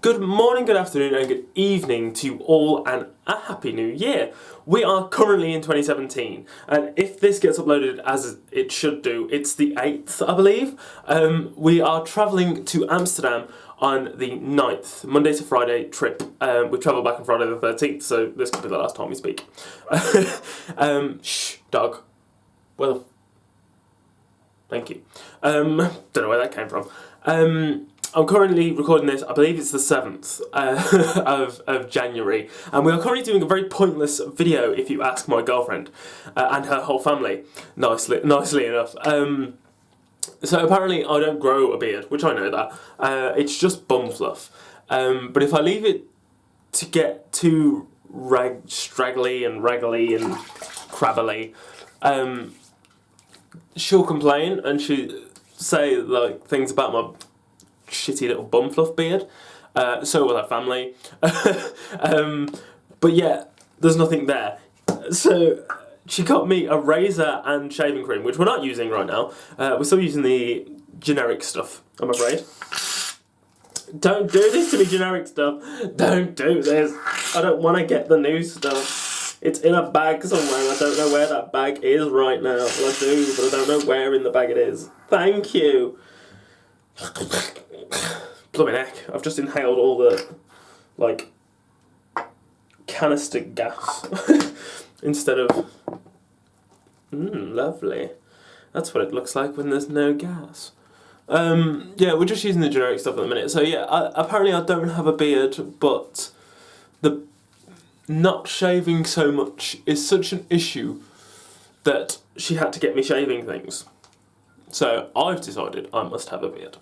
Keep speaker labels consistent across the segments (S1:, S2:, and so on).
S1: Good morning, good afternoon, and good evening to you all, and a happy new year. We are currently in 2017, and if this gets uploaded as it should do, it's the 8th, I believe. We are travelling to Amsterdam on the 9th, Monday to Friday trip. We travel back on Friday the 13th, so this could be the last time we speak. Shh, dog. Well, thank you. Don't know where that came from. I'm currently recording this, I believe it's the 7th of January, and we are currently doing a very pointless video, if you ask my girlfriend, and her whole family, nicely enough. So apparently I don't grow a beard, which I know that, it's just bum fluff, but if I leave it to get too straggly and raggly and crabbly, she'll complain and she'll say like things about my shitty little bum fluff beard. So will her family. But yeah, there's nothing there. So she got me a razor and shaving cream, which we're not using right now. We're still using the generic stuff, I'm afraid. Don't do this to me, generic stuff. Don't do this. I don't want to get the new stuff. It's in a bag somewhere. I don't know where that bag is right now. Well, I do, but I don't know where in the bag it is. Thank you. Blooming heck, I've just inhaled all the, like, canister gas instead of... lovely. That's what it looks like when there's no gas. Yeah, we're just using the generic stuff at the minute. So yeah, apparently I don't have a beard, but the not shaving so much is such an issue that she had to get me shaving things. So I've decided I must have a beard.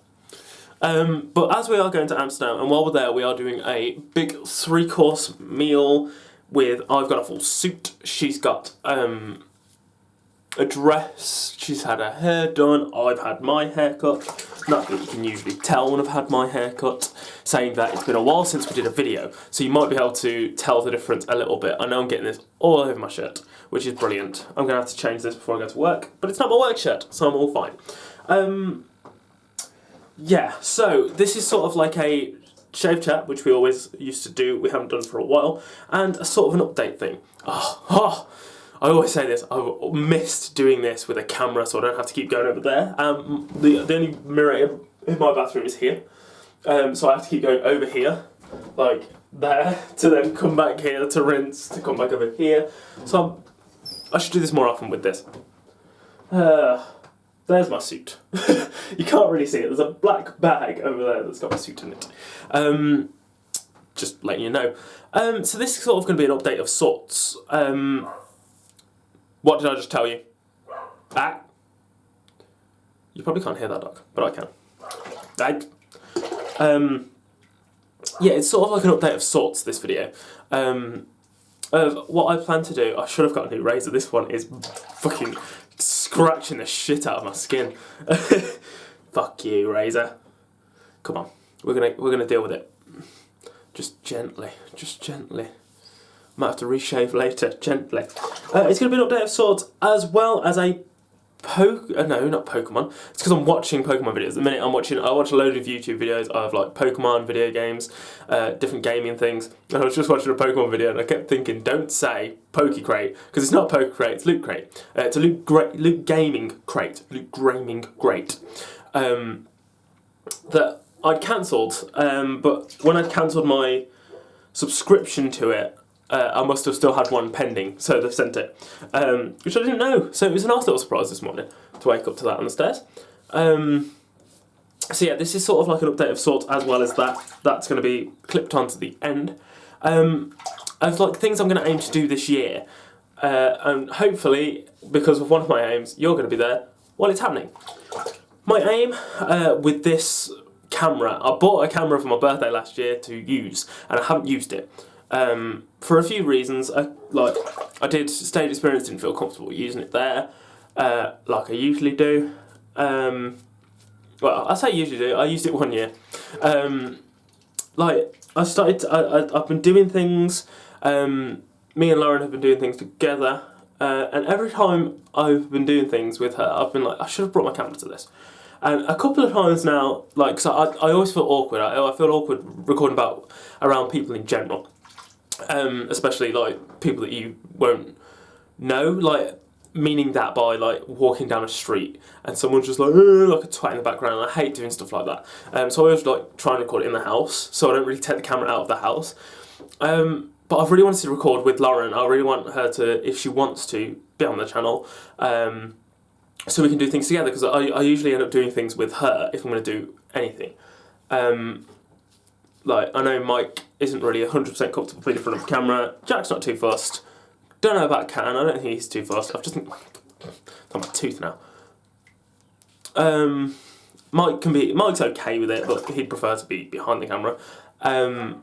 S1: But as we are going to Amsterdam, and while we're there, we are doing a big 3-course meal with, I've got a full suit, she's got a dress, she's had her hair done, I've had my hair cut. Not that you can usually tell when I've had my hair cut, saying that it's been a while since we did a video, so you might be able to tell the difference a little bit. I know I'm getting this all over my shirt, which is brilliant. I'm going to have to change this before I go to work, but it's not my work shirt, so I'm all fine. Yeah, so this is sort of like a shave chat, which we always used to do, we haven't done for a while, and a sort of an update thing. I always say this, I've missed doing this with a camera so I don't have to keep going over there. The only mirror in my bathroom is here, so I have to keep going over here, like there, to then come back here to rinse, to come back over here. So I should do this more often with this. There's my suit. You can't really see it. There's a black bag over there that's got my suit in it. Just letting you know. So this is sort of going to be an update of sorts. What did I just tell you? Ah. You probably can't hear that, dog, but I can. Yeah, it's sort of like an update of sorts, this video. Of what I plan to do. I should have got a new razor. This one is fucking scratching the shit out of my skin. Fuck you, razor. Come on, we're gonna deal with it. Just gently. Might have to reshave later, gently. It's gonna be an update of sorts, as well as a no, not Pokemon. It's because I'm watching Pokemon videos. At the minute I watch a load of YouTube videos of like Pokemon video games, different gaming things. And I was just watching a Pokemon video and I kept thinking, don't say Pokecrate, because it's not Pokecrate, it's Loot Crate. It's a Loot Gaming Crate. Loot Gaming Crate. That I'd cancelled, but when I'd cancelled my subscription to it, I must have still had one pending, so they've sent it, which I didn't know. So it was a nice little surprise this morning to wake up to that on the stairs. So yeah, this is sort of like an update of sorts, as well as that. That's going to be clipped onto the end. Of like things I'm going to aim to do this year, and hopefully, because of one of my aims, you're going to be there while it's happening. My aim with this camera, I bought a camera for my birthday last year to use, and I haven't used it. For a few reasons. I did stage experience, didn't feel comfortable using it there, like I usually do. Well, I say usually do, I used it one year. Like, I've been doing things, me and Lauren have been doing things together, and every time I've been doing things with her, I've been like, I should have brought my camera to this. And a couple of times now, like, so I always feel awkward. I feel awkward recording around people in general, especially like people that you won't know, like, meaning that by like walking down a street and someone's just like a twat in the background. And I hate doing stuff like that. So I always like try and record it in the house, so I don't really take the camera out of the house. But I've really wanted to record with Lauren. I really want her to, if she wants to, be on the channel, so we can do things together, because I usually end up doing things with her if I'm going to do anything. Like, I know Mike isn't really 100% comfortable being in front of the camera. Jack's not too fussed. Don't know about Can. I don't think he's too fussed. I've just got my tooth now. Mike's okay with it, but he'd prefer to be behind the camera. I'm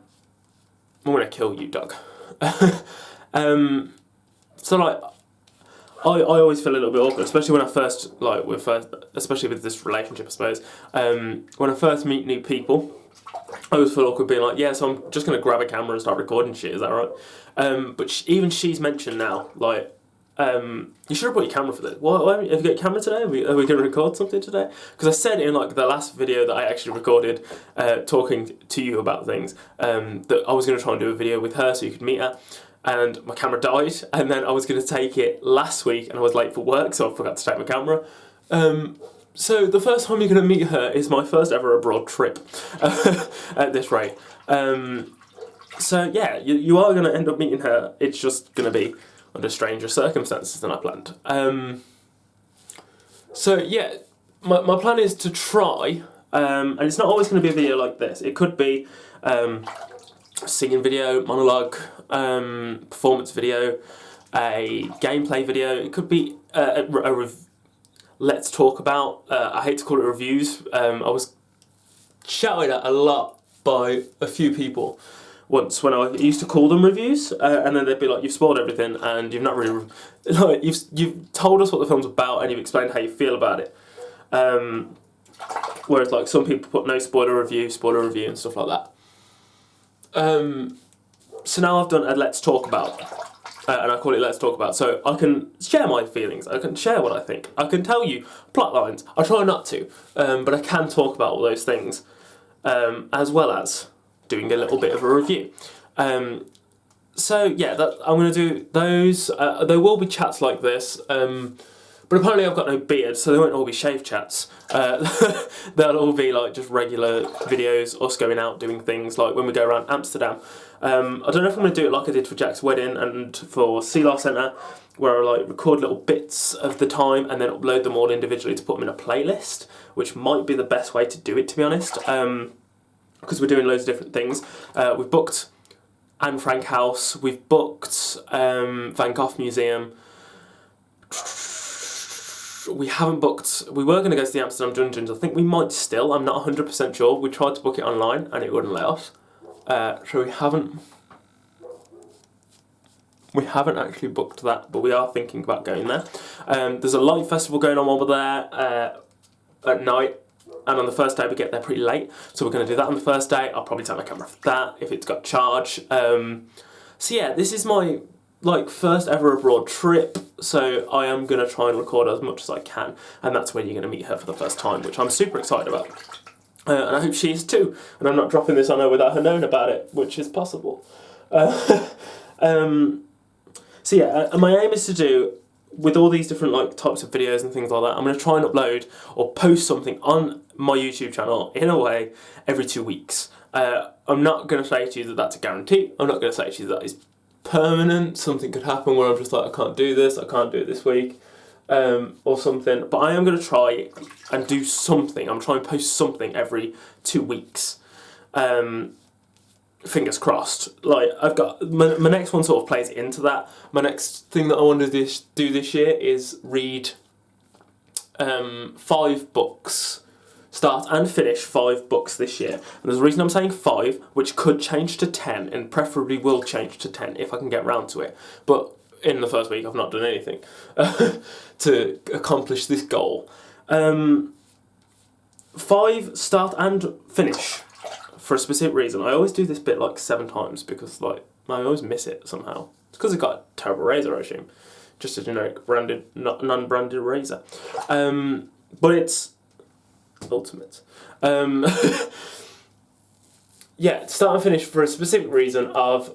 S1: gonna kill you, Doug. So like, I always feel a little bit awkward, especially when I first, especially with this relationship, I suppose. When I first meet new people, I always feel awkward being like, yeah, so I'm just going to grab a camera and start recording shit, is that right? But even she's mentioned now, like, you should have brought your camera for this. Why have you got your camera today? Are we going to record something today? Because I said in like the last video that I actually recorded, talking to you about things, that I was going to try and do a video with her so you could meet her. And my camera died, and then I was going to take it last week, and I was late for work, so I forgot to take my camera. So the first time you're going to meet her is my first ever abroad trip, at this rate. So yeah, you are going to end up meeting her. It's just going to be under stranger circumstances than I planned. So yeah, my plan is to try, and it's not always going to be a video like this. It could be singing video, monologue, performance video, a gameplay video. It could be let's talk about. I hate to call it reviews. I was shouted at a lot by a few people once when I used to call them reviews, and then they'd be like, "You've spoiled everything, and you've not really like you've told us what the film's about, and you've explained how you feel about it." Whereas like some people put no spoiler review, and stuff like that. So now I've done a let's talk about, and I call it let's talk about, so I can share my feelings, I can share what I think, I can tell you plot lines. I try not to, but I can talk about all those things, as well as doing a little bit of a review. So yeah, I'm going to do those. There will be chats like this, but apparently I've got no beard, so they won't all be shave chats. They'll all be like just regular videos, us going out doing things like when we go around Amsterdam. I don't know if I'm going to do it like I did for Jack's wedding and for Sea Centre, where I like record little bits of the time and then upload them all individually to put them in a playlist, which might be the best way to do it, to be honest, because we're doing loads of different things. We've booked Anne Frank House, we've booked Van Gogh Museum. We haven't booked. We were going to go to the Amsterdam Dungeons. I think we might still. I'm not 100% sure. We tried to book it online and it wouldn't let us. So we haven't actually booked that, but we are thinking about going there. There's a light festival going on while we're there at night, and on the first day we get there pretty late. So we're going to do that on the first day. I'll probably take my camera for that if it's got charge. So yeah, this is my first ever abroad trip, so I am going to try and record as much as I can, and that's when you're going to meet her for the first time, which I'm super excited about. And I hope she is too, and I'm not dropping this on her without her knowing about it, which is possible. So yeah, and my aim is to do, with all these different types of videos and things like that, I'm going to try and upload or post something on my YouTube channel in a way every 2 weeks. I'm not going to say to you that that's a guarantee. I'm not going to say to you that is permanent. Something could happen where I'm just like, I can't do this, I can't do it this week, or something. But I am going to try and do something. I'm trying to post something every 2 weeks. Fingers crossed. I've got my next one sort of plays into that. My next thing that I want to do this year is read 5 books. Start and finish 5 books this year. And there's a reason I'm saying 5, which could change to 10, and preferably will change to 10 if I can get round to it. But in the first week I've not done anything to accomplish this goal. 5 start and finish for a specific reason. I always do this bit 7 times because I always miss it somehow. It's because I've got a terrible razor, I assume. Just a generic branded, non-branded razor. But it's Ultimate. Yeah, start and finish for a specific reason of,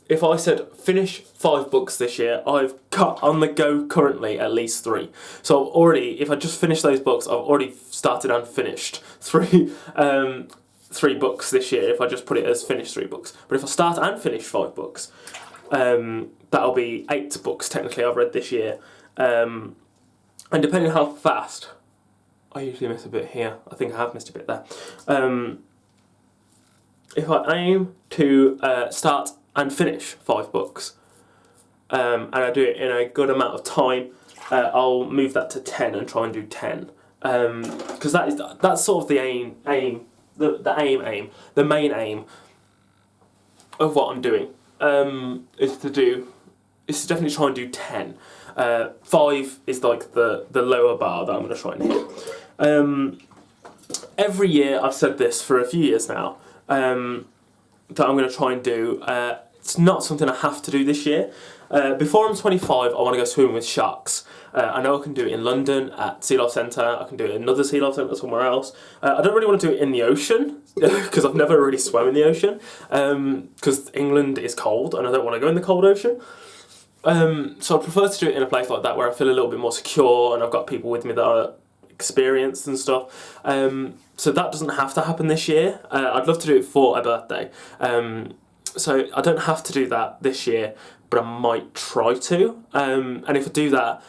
S1: if I said finish 5 books this year, I've got on the go currently at least 3. So already, if I just finish those books, I've already started and finished 3 books this year, if I just put it as finished 3 books. But if I start and finish 5 books, that'll be 8 books technically I've read this year. And depending on how fast, I usually miss a bit here. I think I have missed a bit there. If I aim to start and finish 5 books, and I do it in a good amount of time, I'll move that to 10 and try and do 10. Because that's sort of the the main aim of what I'm doing. Is to definitely try and do 10. 5 is like the lower bar that I'm going to try and hit. Every year, I've said this for a few years now, that I'm going to try and do. It's not something I have to do this year. Before I'm 25, I want to go swimming with sharks. I know I can do it in London at Sea Life Centre. I can do it in another Sea Life Centre somewhere else. I don't really want to do it in the ocean because I've never really swum in the ocean. Because England is cold and I don't want to go in the cold ocean. So I prefer to do it in a place like that where I feel a little bit more secure and I've got people with me that are experienced and stuff. So that doesn't have to happen this year. I'd love to do it for a birthday. So I don't have to do that this year, but I might try to. And if I do that,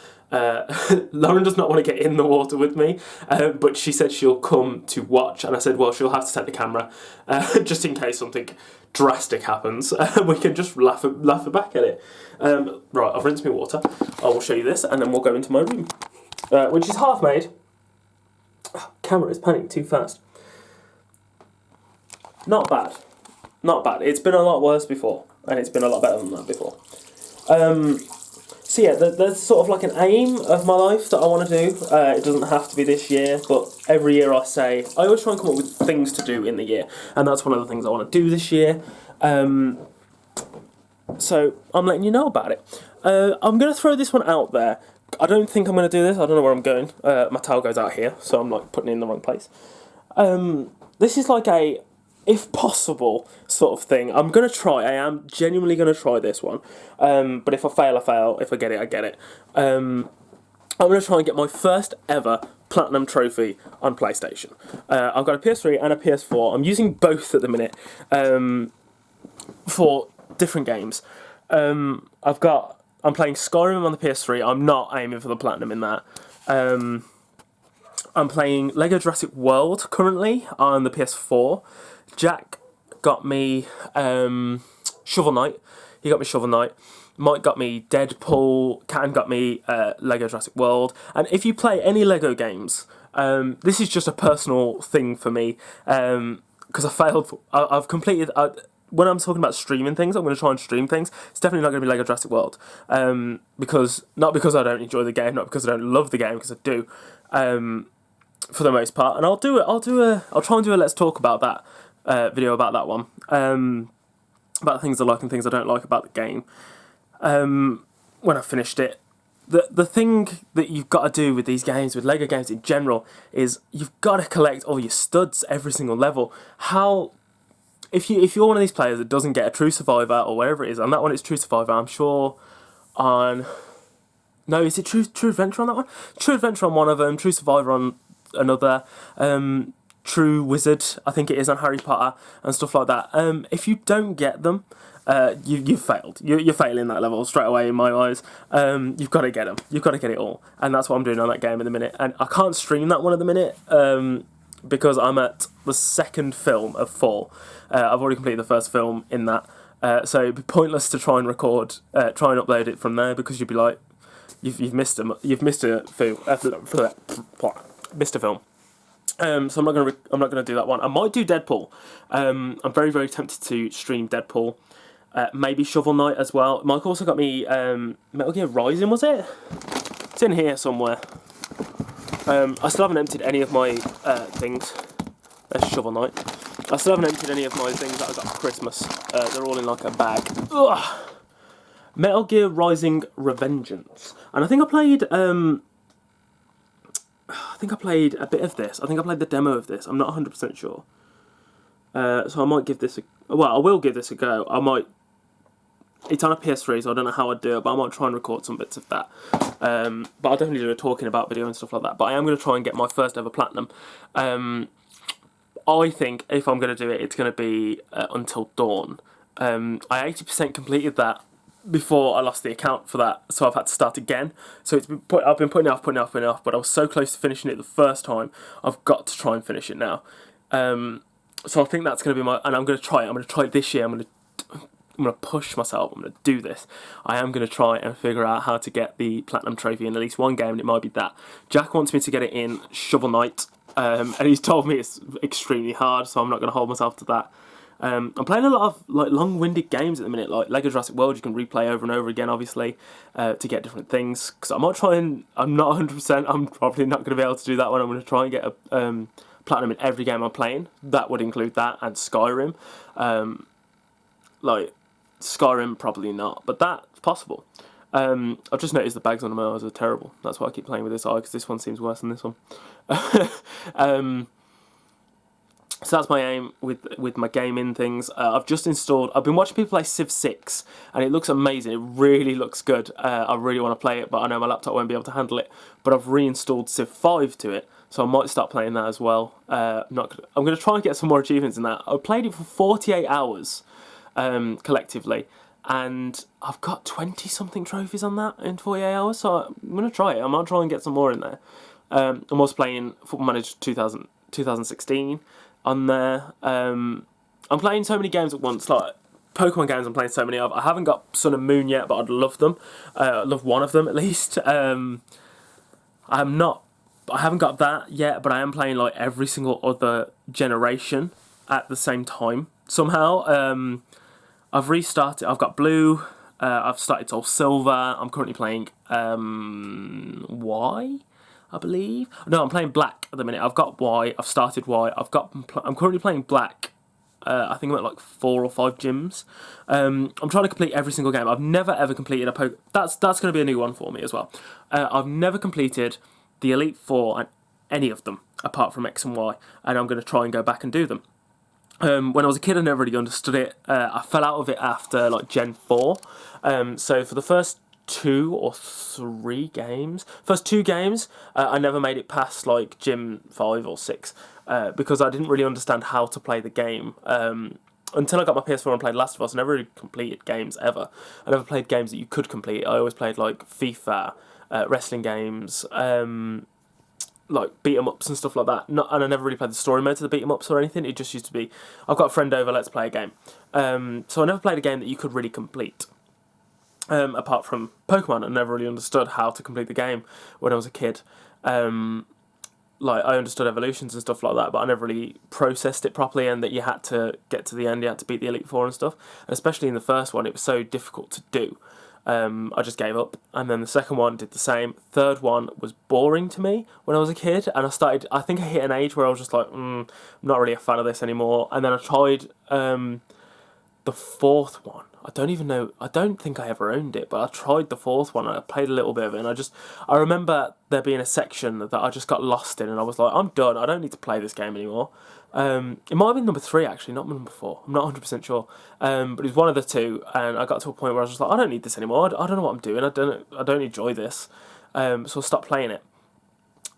S1: Lauren does not want to get in the water with me, but she said she'll come to watch, and I said, well, she'll have to take the camera, just in case something drastic happens. We can just laugh back at it. Right, I've rinsed my water. I will show you this, and then we'll go into my room, which is half made. Camera is panning too fast. Not bad. Not bad. It's been a lot worse before, and it's been a lot better than that before. So yeah, there's sort of like an aim of my life that I want to do. It doesn't have to be this year, but every year I always try and come up with things to do in the year, and that's one of the things I want to do this year. So I'm letting you know about it. I'm going to throw this one out there. I don't think I'm going to do this. I don't know where I'm going. My towel goes out here, so I'm like putting it in the wrong place. This is like a, if possible, sort of thing. I'm going to try. I am genuinely going to try this one. But if I fail, I fail. If I get it, I get it. I'm going to try and get my first ever Platinum Trophy on PlayStation. I've got a PS3 and a PS4. I'm using both at the minute for different games. I'm playing Skyrim on the PS3. I'm not aiming for the Platinum in that. I'm playing Lego Jurassic World currently on the PS4. Jack got me Shovel Knight. He got me Shovel Knight. Mike got me Deadpool. Cat got me Lego Jurassic World. And if you play any Lego games, this is just a personal thing for me because I failed. I've completed. When I'm talking about streaming things, I'm going to try and stream things. It's definitely not going to be Lego Jurassic World, not because I don't enjoy the game, not because I don't love the game, because I do, for the most part. And I'll try and do a let's talk about that video about that one, about things I like and things I don't like about the game. When I finished it, the thing that you've got to do with these games, with Lego games in general, is you've got to collect all your studs every single level. If you're one of these players that doesn't get a True Survivor or wherever it is, on that one it's True Survivor, I'm sure is it True Adventure on that one? True Adventure on one of them, True Survivor on another, True Wizard, I think it is, on Harry Potter and stuff like that. If you don't get them, you've failed. You're failing that level straight away in my eyes. You've got to get them. You've got to get it all. And that's what I'm doing on that game in the minute. And I can't stream that one at the minute, because I'm at the second film of 4. I've already completed the first film in that, so it'd be pointless to try and record, try and upload it from there, because you'd be like, you've missed a film, missed a film. So I'm not gonna do that one. I might do Deadpool. I'm very, very tempted to stream Deadpool. Maybe Shovel Knight as well. Mike also got me Metal Gear Rising. Was it? It's in here somewhere. I still haven't emptied any of my things. There's Shovel Knight. I still haven't emptied any of my things that I got for Christmas. They're all in like a bag. Ugh. Metal Gear Rising Revengeance. And I think I played I think I played a bit of this. I think I played the demo of this. I'm not 100% sure. So I might give this I will give this a go. I might. It's on a PS3, so I don't know how I'd do it, but I might try and record some bits of that. But I'll definitely do a talking about video and stuff like that. But I am going to try and get my first ever platinum. I think if I'm going to do it, it's going to be Until Dawn. I 80% completed that before I lost the account for that, so I've had to start again. So I've been putting it off, but I was so close to finishing it the first time. I've got to try and finish it now. So I think that's going to be and I'm going to try it. I'm going to try it this year. I'm going to push myself. I'm going to do this. I am going to try and figure out how to get the platinum trophy in at least one game, and it might be that. Jack wants me to get it in Shovel Knight, and he's told me it's extremely hard, so I'm not going to hold myself to that. I'm playing a lot of like long-winded games at the minute, like Lego Jurassic World. You can replay over and over again, obviously, to get different things. Because I'm not 100%. I'm probably not going to be able to do that one. I'm going to try and get a platinum in every game I'm playing. That would include that and Skyrim. Like Skyrim, probably not, but that's possible. I've just noticed the bags on my eyes are terrible. That's why I keep playing with this eye, because this one seems worse than this one. So that's my aim with my gaming things. I've been watching people play Civ 6, and it looks amazing. It really looks good. I really want to play it, but I know my laptop won't be able to handle it. But I've reinstalled Civ 5 to it, so I might start playing that as well. I'm going to try and get some more achievements in that. I played it for 48 hours collectively, and I've got 20-something trophies on that in 48 hours, so I'm going to try it. I might try and get some more in there. I'm also playing Football Manager 2016 on there. I'm playing so many games at once, like Pokemon games I'm playing so many of. I haven't got Sun and Moon yet, but I'd love them. I'd love one of them at least. I haven't got that yet, but I am playing like every single other generation at the same time somehow. I've restarted. I've got Blue. I've started Soul Silver. I'm currently playing Y, I believe. No, I'm playing Black at the minute. I've got Y. I've started Y. I'm currently playing Black. I think I'm at like 4 or 5 gyms. I'm trying to complete every single game. I've never ever completed a Pokemon. That's going to be a new one for me as well. I've never completed the Elite Four and any of them apart from X and Y, and I'm going to try and go back and do them. When I was a kid, I never really understood it. I fell out of it after like Gen 4. So for the first 2 or 3 games, I never made it past like Gym 5 or 6 because I didn't really understand how to play the game. Until I got my PS4 and played Last of Us, I never really completed games ever. I never played games that you could complete. I always played like FIFA, wrestling games, like beat 'em ups and stuff like that. And I never really played the story mode to the beat 'em ups or anything. It just used to be, I've got a friend over, let's play a game. So I never played a game that you could really complete. Apart from Pokemon, I never really understood how to complete the game when I was a kid. Like I understood evolutions and stuff like that, but I never really processed it properly, and that you had to get to the end, you had to beat the Elite Four and stuff. And especially in the first one, it was so difficult to do. I just gave up, and then the second one did the same. Third one was boring to me when I was a kid, and I think I hit an age where I was just like, I'm not really a fan of this anymore. And then I tried the fourth one. I don't think I ever owned it, but I tried the fourth one, and I played a little bit of it, and I remember there being a section that I just got lost in, and I was like, I'm done, I don't need to play this game anymore. It might have been number 3 actually, not number 4. I'm not 100% sure. But it was one of the two, and I got to a point where I was just like, I don't need this anymore. I don't know what I'm doing. I don't enjoy this. So I stopped playing it.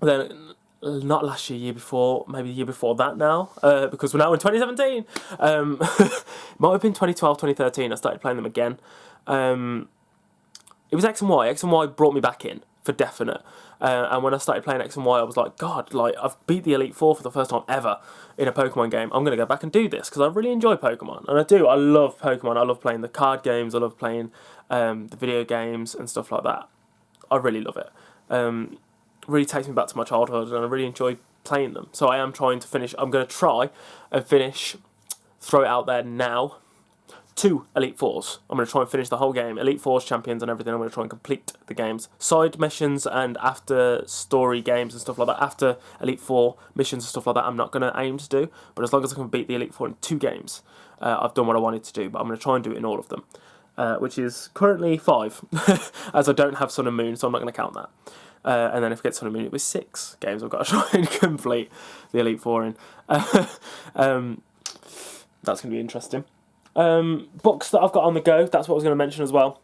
S1: Then, not last year, year before, maybe the year before that now, because we're now in 2017. Might have been 2012, 2013. I started playing them again. It was X and Y. X and Y brought me back in for definite. And when I started playing X and Y, I was like, God, like I've beat the Elite Four for the first time ever in a Pokemon game. I'm going to go back and do this because I really enjoy Pokemon. And I do. I love Pokemon. I love playing the card games. I love playing the video games and stuff like that. I really love it. Really takes me back to my childhood, and I really enjoy playing them. So I am trying to finish. I'm going to try and finish, throw it out there now, 2 Elite Fours. I'm going to try and finish the whole game, Elite Fours, Champions and everything. I'm going to try and complete the games. Side missions and after story games and stuff like that, after Elite Four missions and stuff like that, I'm not going to aim to do. But as long as I can beat the Elite Four in 2 games, I've done what I wanted to do. But I'm going to try and do it in all of them, which is currently 5, as I don't have Sun and Moon, so I'm not going to count that. And then if it gets to honeymoon, it was 6 games I've got to try and complete the Elite Four in. That's going to be interesting. Books that I've got on the go, that's what I was going to mention as well.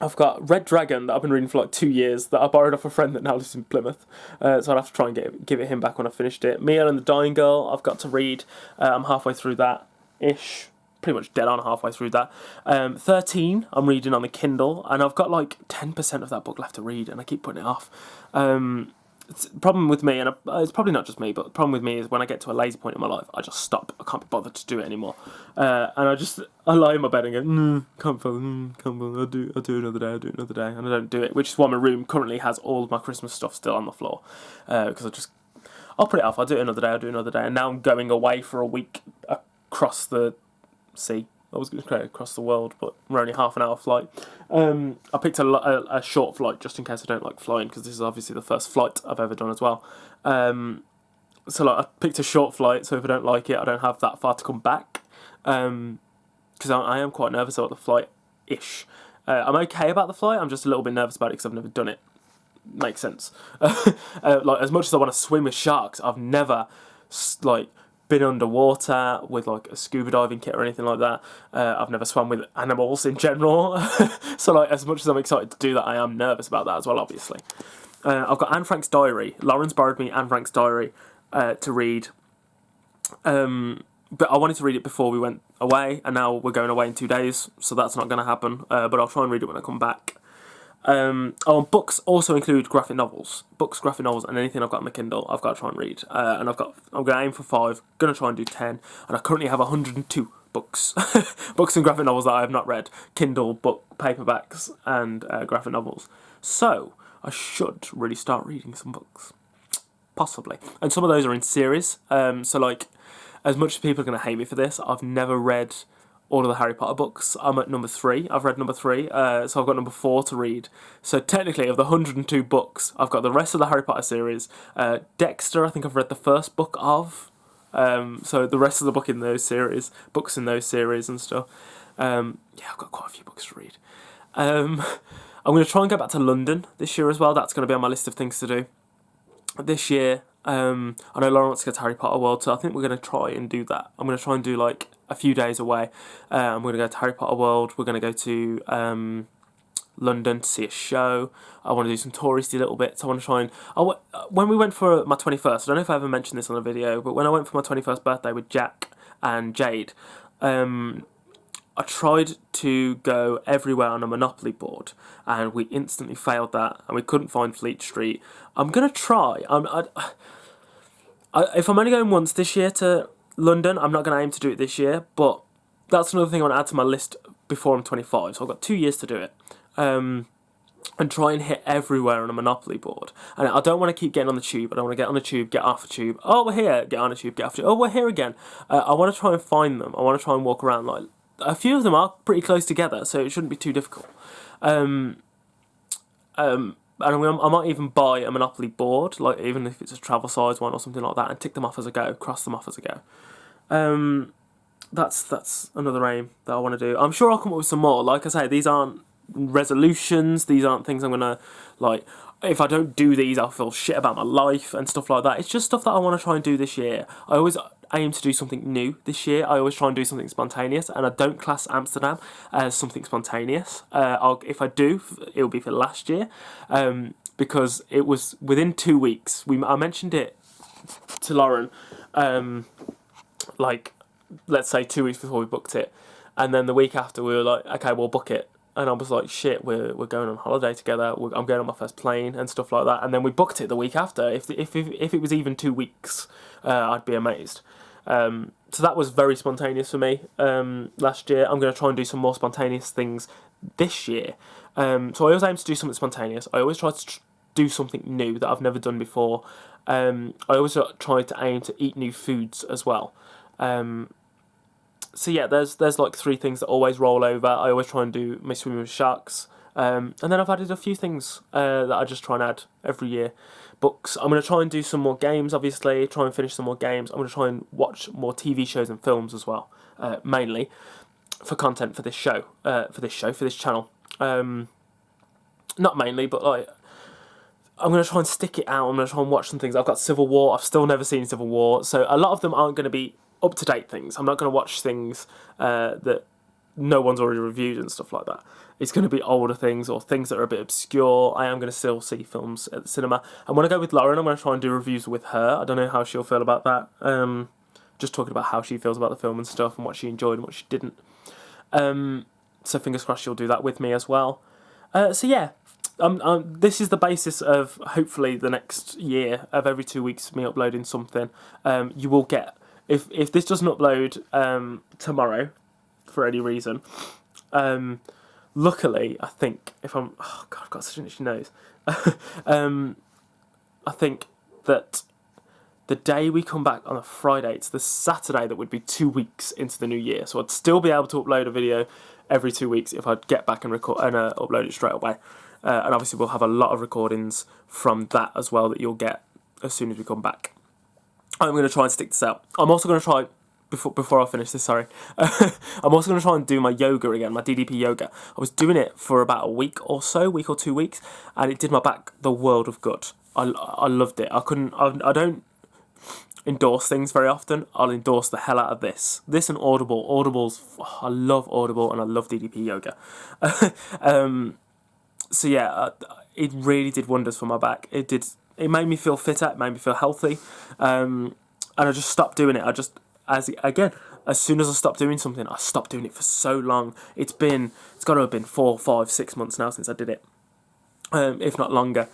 S1: I've got Red Dragon that I've been reading for like 2 years that I borrowed off a friend that now lives in Plymouth. So I'll have to try and give it him back when I finished it. Mia and the Dying Girl I've got to read. I'm halfway through that-ish. Pretty much dead on halfway through that. 13 I'm reading on the Kindle, and I've got like 10% of that book left to read, and I keep putting it off. Problem with me, and it's probably not just me, but the problem with me is when I get to a lazy point in my life, I just stop. I can't be bothered to do it anymore, and I lie in my bed and go, can't bother, I'll do another day, and I don't do it. Which is why my room currently has all of my Christmas stuff still on the floor, because I'll put it off. I'll do it another day, and now I'm going away for a week across the sea. I was going to go across the world, but we're only half an hour flight. I picked a short flight just in case I don't like flying, because this is obviously the first flight I've ever done as well. So I picked a short flight, so if I don't like it, I don't have that far to come back. Because I am quite nervous about the flight-ish. I'm okay about the flight, I'm just a little bit nervous about it because I've never done it. Makes sense. Like, as much as I want to swim with sharks, I've never, been underwater with like a scuba diving kit or anything like that. I've never swum with animals in general. So as much as I'm excited to do that, I am nervous about that as well, obviously. I've got Anne Frank's diary. Lauren's borrowed me Anne Frank's diary to read. But I wanted to read it before we went away, and now we're going away in 2 days, so that's not going to happen. But I'll try and read it when I come back. Books also include graphic novels. Books, graphic novels, and anything I've got on the Kindle, I've got to try and read. I'm going to aim for 5, going to try and do 10, and I currently have 102 books. Books and graphic novels that I have not read. Kindle, book, paperbacks, and graphic novels. So, I should really start reading some books. Possibly. And some of those are in series. As much as people are going to hate me for this, I've never read all of the Harry Potter books. I'm at number 3. I've read number 3, so I've got number 4 to read. So technically, of the 102 books, I've got the rest of the Harry Potter series. Dexter, I think I've read the first book of. So the rest of the books in those series and stuff. I've got quite a few books to read. I'm going to try and go back to London this year as well. That's going to be on my list of things to do this year. I know Lauren wants to go to Harry Potter World, so I think we're going to try and do that. I'm going to try and do like a few days away. We're going to go to Harry Potter World. We're going to go to London to see a show. I want to do some touristy little bits. I want to try and... when we went for my 21st, I don't know if I ever mentioned this on a video, but when I went for my 21st birthday with Jack and Jade, I tried to go everywhere on a Monopoly board, and we instantly failed that, and we couldn't find Fleet Street. I'm going to try. If I'm only going once this year to London, I'm not going to aim to do it this year, but that's another thing I want to add to my list before I'm 25, so I've got 2 years to do it. And try and hit everywhere on a Monopoly board. And I don't want to keep getting on the tube. I don't want to get on the tube, get off the tube. Oh, we're here. Get on the tube, get off the tube. Oh, we're here again. I want to try and find them. I want to try and walk around. Like, a few of them are pretty close together, so it shouldn't be too difficult. And I might even buy a Monopoly board, like even if it's a travel size one or something like that, and tick them off as I go, cross them off as I go. That's another aim that I want to do. I'm sure I'll come up with some more. Like I say, these aren't resolutions. These aren't things I'm gonna like. If I don't do these, I'll feel shit about my life and stuff like that. It's just stuff that I want to try and do this year. I always aim to do something new this year. I always try and do something spontaneous, and I don't class Amsterdam as something spontaneous. If I do, it'll be for last year, because it was within 2 weeks. I mentioned it to Lauren, let's say 2 weeks before we booked it, and then the week after we were like, okay, we'll book it. And I was like, shit, we're going on holiday together. I'm going on my first plane and stuff like that. And then we booked it the week after. If it was even 2 weeks, I'd be amazed. So that was very spontaneous for me last year. I'm going to try and do some more spontaneous things this year. So I always aim to do something spontaneous. I always try to do something new that I've never done before. I always try to aim to eat new foods as well. So yeah, there's like 3 things that always roll over. I always try and do my swimming with sharks. And then I've added a few things that I just try and add every year. Books. I'm going to try and do some more games, obviously. Try and finish some more games. I'm going to try and watch more TV shows and films as well. Mainly for content for this show. For this channel. Not mainly, but like... I'm going to try and stick it out. I'm going to try and watch some things. I've got Civil War. I've still never seen Civil War. So a lot of them aren't going to be up-to-date things. I'm not going to watch things that no one's already reviewed and stuff like that. It's going to be older things or things that are a bit obscure. I am going to still see films at the cinema. And when I go with Lauren, I'm going to try and do reviews with her. I don't know how she'll feel about that. Just talking about how she feels about the film and stuff and what she enjoyed and what she didn't. So fingers crossed she'll do that with me as well. So yeah, this is the basis of hopefully the next year of every 2 weeks me uploading something. You will get, if this doesn't upload tomorrow for any reason, luckily I think if I'm, oh god, I've got such an itchy nose. I think that the day we come back on a Friday, it's the Saturday that would be 2 weeks into the new year. So I'd still be able to upload a video every 2 weeks if I'd get back and record and upload it straight away. And obviously we'll have a lot of recordings from that as well that you'll get as soon as we come back. I'm going to try and stick this out. I'm also going to try, before I finish this, sorry. I'm also going to try and do my yoga again, my DDP yoga. I was doing it for about a week or 2 weeks, and it did my back the world of good. I loved it. I don't endorse things very often. I'll endorse the hell out of this. This and Audible. Audible's, I love Audible and I love DDP yoga. So yeah, it really did wonders for my back. It made me feel fitter. It made me feel healthy. And I just stopped doing it. As soon as I stopped doing something, I stopped doing it for so long. It's got to have been 4, 5, 6 months now since I did it, if not longer.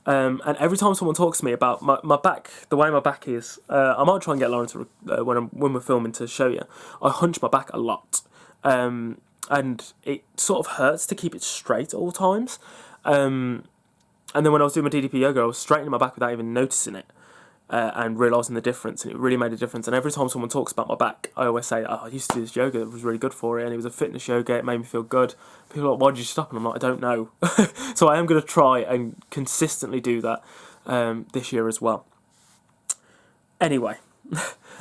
S1: And every time someone talks to me about my back, the way my back is, I might try and get Lauren to, when we're filming, to show you. I hunch my back a lot, and it sort of hurts to keep it straight at all times. And then when I was doing my DDP yoga, I was straightening my back without even noticing it, and realising the difference, and it really made a difference. And every time someone talks about my back, I always say, oh, I used to do this yoga, it was really good for it, and it was a fitness yoga, it made me feel good. People are like, why did you stop? And I'm like, I don't know. So I am going to try and consistently do that this year as well. Anyway,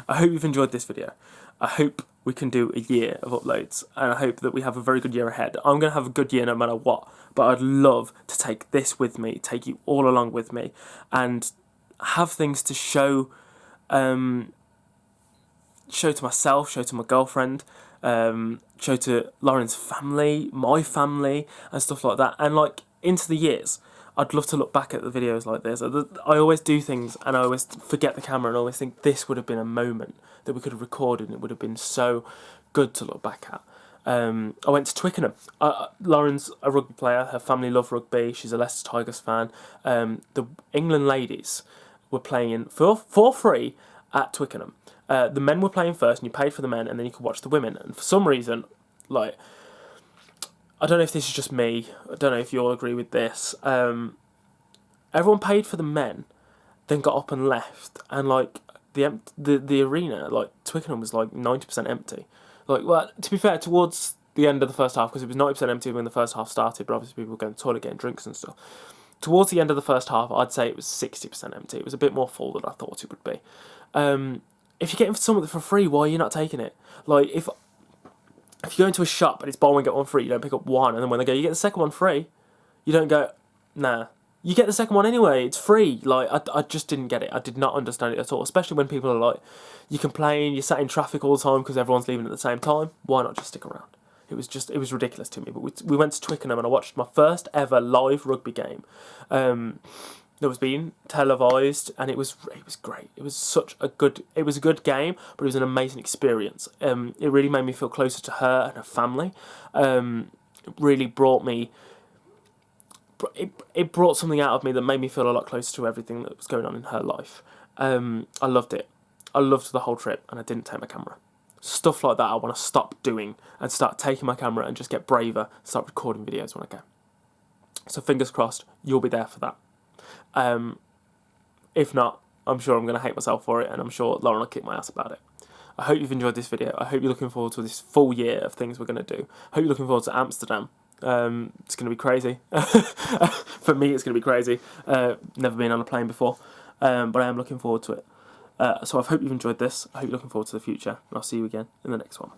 S1: I hope you've enjoyed this video. I hope we can do a year of uploads, and I hope that we have a very good year ahead. I'm going to have a good year no matter what, but I'd love to take this with me, take you all along with me, and have things to show to myself, show to my girlfriend, show to Lauren's family, my family, and stuff like that. And like into the years, I'd love to look back at the videos like this. I always do things and I always forget the camera and I always think this would have been a moment that we could have recorded and it would have been so good to look back at. I went to Twickenham. Lauren's a rugby player, her family love rugby, she's a Leicester Tigers fan. The England ladies were playing for free at Twickenham. The men were playing first and you paid for the men and then you could watch the women. And for some reason, like, I don't know if this is just me, I don't know if you all agree with this, everyone paid for the men, then got up and left, and like the arena, like Twickenham, was like 90% empty. Like, well, to be fair, towards the end of the first half, because it was 90% empty when the first half started, but obviously people were going to the toilet getting drinks and stuff. Towards the end of the first half, I'd say it was 60% empty. It was a bit more full than I thought it would be. If you're getting something for free, why are you not taking it? Like, if you go into a shop and it's buy one get one free, you don't pick up one, and then when they go, you get the second one free, you don't go, nah. You get the second one anyway, it's free. Like, I just didn't get it. I did not understand it at all, especially when people are like, you complain, you're sat in traffic all the time because everyone's leaving at the same time. Why not just stick around? It was ridiculous to me. But we went to Twickenham and I watched my first ever live rugby game that was being televised, and it was great. It was a good game, but it was an amazing experience. It really made me feel closer to her and her family. It really brought me... It brought something out of me that made me feel a lot closer to everything that was going on in her life. I loved it. I loved the whole trip, and I didn't take my camera. Stuff like that I want to stop doing and start taking my camera and just get braver, start recording videos when I go. So fingers crossed, you'll be there for that. If not, I'm sure I'm going to hate myself for it, and I'm sure Lauren will kick my ass about it. I hope you've enjoyed this video. I hope you're looking forward to this full year of things we're going to do. I hope you're looking forward to Amsterdam. It's going to be crazy. For me, it's going to be crazy. Never been on a plane before, but I am looking forward to it. So I hope you've enjoyed this. I hope you're looking forward to the future, and I'll see you again in the next one.